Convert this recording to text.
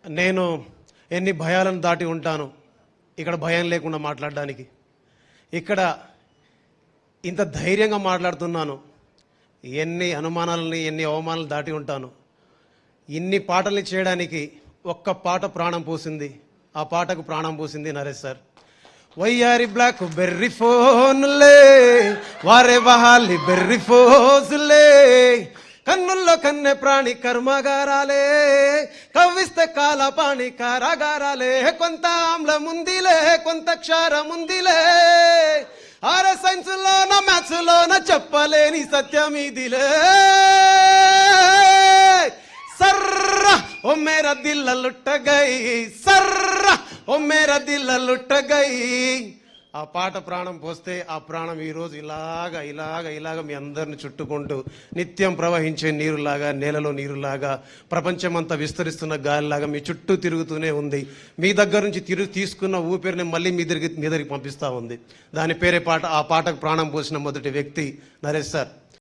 నేను ఎన్ని భయాలను దాటి ఉంటాను ఇక్కడ భయం లేకుండా మాట్లాడడానికి. ఇక్కడ ఇంత ధైర్యంగా మాట్లాడుతున్నాను. ఎన్ని అనుమానాలని ఎన్ని అవమానాలు దాటి ఉంటాను. ఇన్ని పాటల్ని చేయడానికి ఒక్క పాట ప్రాణం పోసింది. ఆ పాటకు ప్రాణం పోసింది నరేష్ సార్. వయ్యారి బ్లాక్ బెర్రీ ఫోన్లే వారే వహాలి బెర్రీ ఫోజులే కన్నుల్లో కన్నె ప్రాణి కర్మగారాలే కవ్విస్తే కాలపాణి కారాగారాలే కొంత ఆమ్లముందిలే కొంత క్షారముందిలే ఆరే సైన్స్లోన మ్యాథ్స్లోన చెప్పలేని సత్యమిదిలే सर्रा ओ मेरा दिल लुट गई सर्रा ओ मेरा दिल लुट गई. ఆ పాట ప్రాణం పోస్తే ఆ ప్రాణం ఈరోజు ఇలాగ మీ అందరిని చుట్టుకుంటూ నిత్యం ప్రవహించే నీరులాగా నేలలో నీరులాగా ప్రపంచమంతా విస్తరిస్తున్న గాలిలాగా మీ చుట్టూ తిరుగుతూనే ఉంది. మీ దగ్గర నుంచి తీసుకున్న ఊపిరిని మళ్ళీ మీ దగ్గరికి పంపిస్తూ ఉంది. దాని పేరే పాట. ఆ పాటకు ప్రాణం పోసిన మొదటి వ్యక్తి నరేష్ సార్.